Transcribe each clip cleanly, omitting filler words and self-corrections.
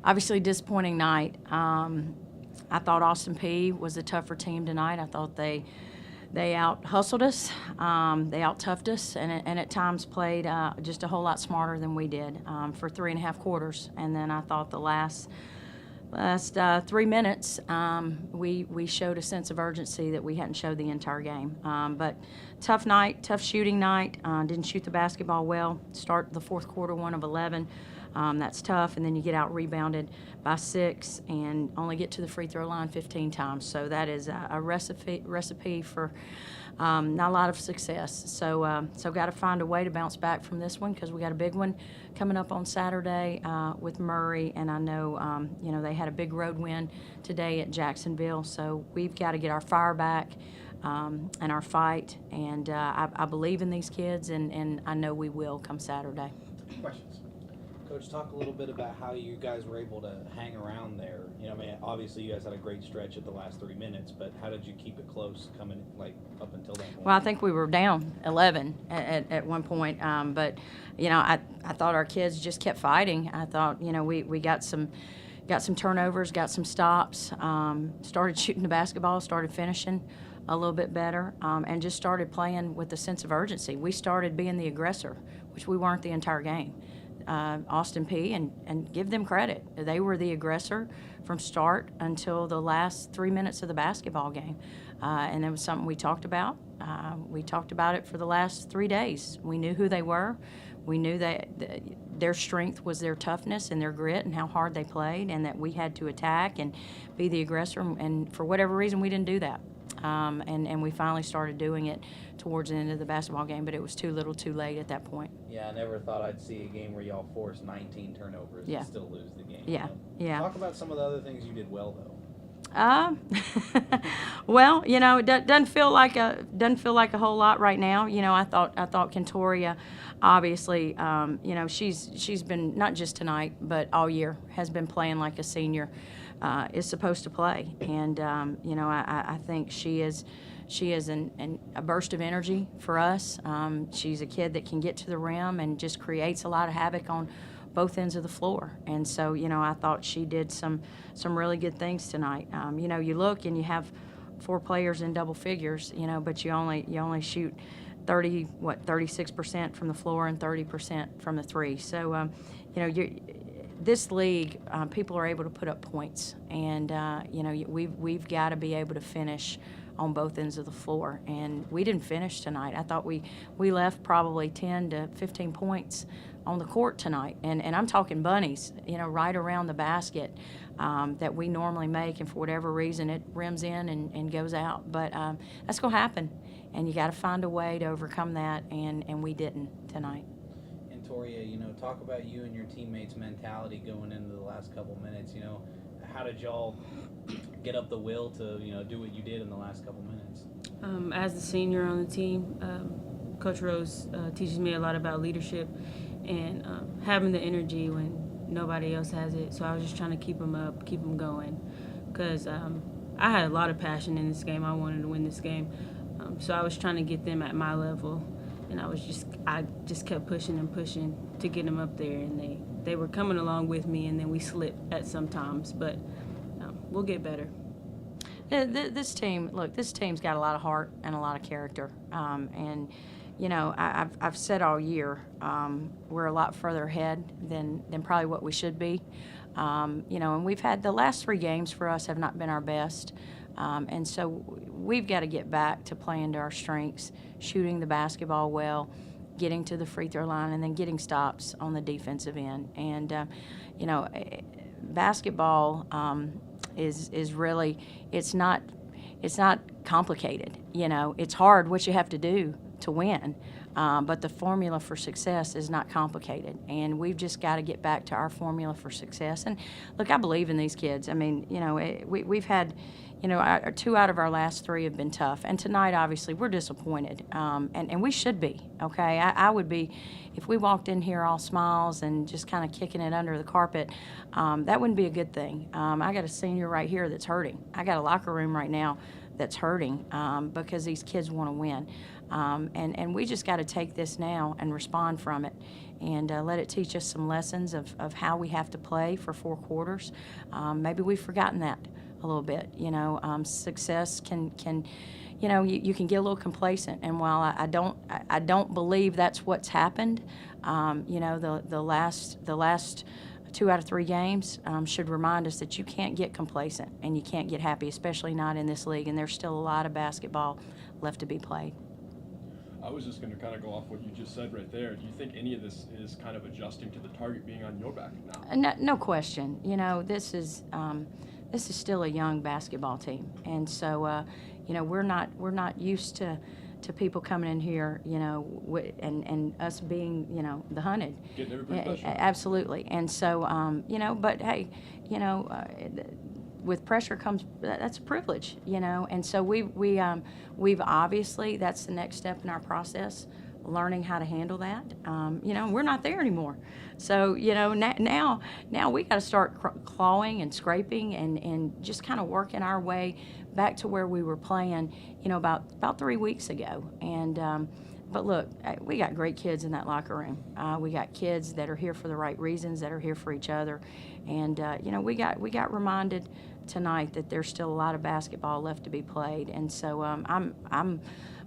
Obviously, disappointing night. I thought Austin Peay was a tougher team tonight. I thought they out hustled us, they out toughed us, and at times played just a whole lot smarter than we did for 3.5 quarters. And then I thought the last 3 minutes, we showed a sense of urgency that we hadn't showed the entire game. But tough night, tough shooting night. Didn't shoot the basketball well. Start the fourth quarter 1 of 11. That's tough, and then you get out rebounded by 6 and only get to the free throw line 15 times. So that is a recipe for not a lot of success. So got to find a way to bounce back from this one because we got a big one coming up on Saturday with Murray, and I know they had a big road win today at Jacksonville. So we've got to get our fire back and our fight, and I believe in these kids, and I know we will come Saturday. Questions? Coach, talk a little bit about how you guys were able to hang around there. Obviously you guys had a great stretch at the last 3 minutes, but how did you keep it close coming up until that point? Well, I think we were down 11 at one point, but I thought our kids just kept fighting. I thought we got some turnovers, got some stops, started shooting the basketball, started finishing a little bit better, and just started playing with a sense of urgency. We started being the aggressor, which we weren't the entire game. Austin Peay, and give them credit. They were the aggressor from start until the last 3 minutes of the basketball game. And it was something we talked about. We talked about it for the last 3 days. We knew who they were. We knew that their strength was their toughness and their grit and how hard they played, and that we had to attack and be the aggressor. And for whatever reason, we didn't do that. And we finally started doing it towards the end of the basketball game, but it was too little too late at that point. Yeah, I never thought I'd see a game where y'all forced 19 turnovers and still lose the game. Yeah, yeah. Talk about some of the other things you did well, though. Well, it doesn't feel like a whole lot right now. I thought Kentoria, obviously, she's been, not just tonight, but all year, has been playing like a senior is supposed to play. And I think she is a burst of energy for us. She's a kid that can get to the rim and just creates a lot of havoc on both ends of the floor. And so, I thought she did some really good things tonight. You look and you have 4 players in double figures, but you only shoot 36% from the floor and 30% from the three. So, this league, people are able to put up points, and we've got to be able to finish on both ends of the floor, and we didn't finish tonight. I thought we left probably 10 to 15 points on the court tonight, and I'm talking bunnies, right around the basket that we normally make, and for whatever reason it rims in and goes out. But that's going to happen, and you got to find a way to overcome that, and we didn't tonight. Kentoria, talk about you and your teammates' mentality going into the last couple minutes. How did y'all get up the will to do what you did in the last couple minutes? As the senior on the team, Coach Rose teaches me a lot about leadership and having the energy when nobody else has it. So I was just trying to keep them up, keep them going, because I had a lot of passion in this game. I wanted to win this game, so I was trying to get them at my level, and I just kept pushing and pushing to get them up there, and they were coming along with me, and then we slipped at some times, but we'll get better. This team's got a lot of heart and a lot of character, and I've said all year we're a lot further ahead than probably what we should be, and we've had the last 3 games for us have not been our best, and so we've got to get back to playing to our strengths, shooting the basketball well, getting to the free throw line, and then getting stops on the defensive end. And basketball is really, it's not complicated. It's hard what you have to do to win, but the formula for success is not complicated, and we've just got to get back to our formula for success. And look, I believe in these kids. I mean, we've had, 2 out of our last 3 have been tough, and tonight obviously we're disappointed, and we should be. Okay, I would be if we walked in here all smiles and just kind of kicking it under the carpet. That wouldn't be a good thing. I got a senior right here that's hurting. I got a locker room right now that's hurting because these kids want to win. And we just got to take this now and respond from it, and let it teach us some lessons of how we have to play for 4 quarters. Maybe we've forgotten that a little bit. Success can you can get a little complacent, and while I don't believe that's what's happened, the last 2 out of 3 games should remind us that you can't get complacent and you can't get happy, especially not in this league, and there's still a lot of basketball left to be played. I was just going to kind of go off what you just said right there. Do you think any of this is kind of adjusting to the target being on your back now? No question. This is still a young basketball team, and so we're not used to people coming in here, and us being, the hunted. Getting everybody pressure. Absolutely. And so, but hey, with pressure comes, that's a privilege, and so we've obviously, that's the next step in our process, learning how to handle that. We're not there anymore. So, now we got to start clawing and scraping and just kind of working our way back to where we were playing, about 3 weeks ago. And, but look, we got great kids in that locker room. We got kids that are here for the right reasons, that are here for each other. And, we got reminded tonight that there's still a lot of basketball left to be played. And so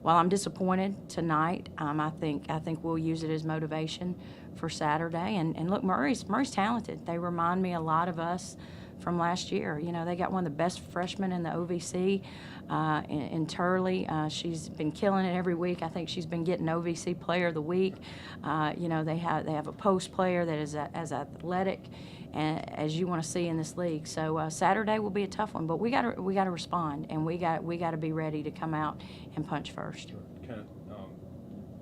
while I'm disappointed tonight, I think we'll use it as motivation for Saturday. And look, Murray's talented. They remind me a lot of us from last year. They got one of the best freshmen in the OVC, in Turley. She's been killing it every week. I think she's been getting OVC Player of the Week. They have a post player that is as athletic as you want to see in this league. So Saturday will be a tough one, but we got to respond, and we got to be ready to come out and punch first. Sure. Kent,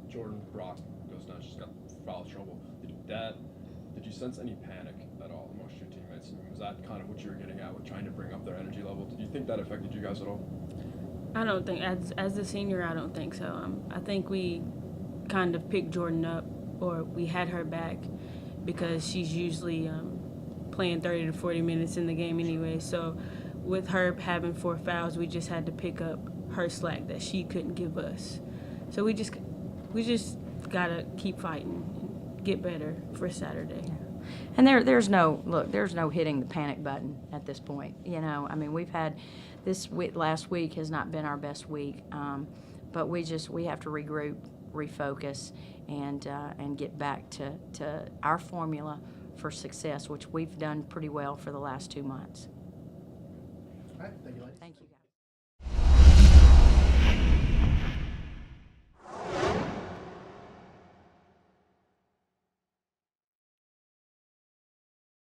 Jordan Brock goes down. She's got foul trouble. Did you sense any panic at all amongst your teammates? I mean, was that kind of what you were getting at with trying to bring up their energy level? Did you think that affected you guys at all? I don't think, as a senior, I don't think so. I think we kind of picked Jordan up, or we had her back, because she's usually playing 30 to 40 minutes in the game anyway. So with her having 4 fouls, we just had to pick up her slack that she couldn't give us. So we just gotta keep fighting and get better for Saturday. And there's no hitting the panic button at this point. We've had last week has not been our best week, but we have to regroup, refocus, and get back to our formula for success, which we've done pretty well for the last 2 months. All right, thank you, Lane.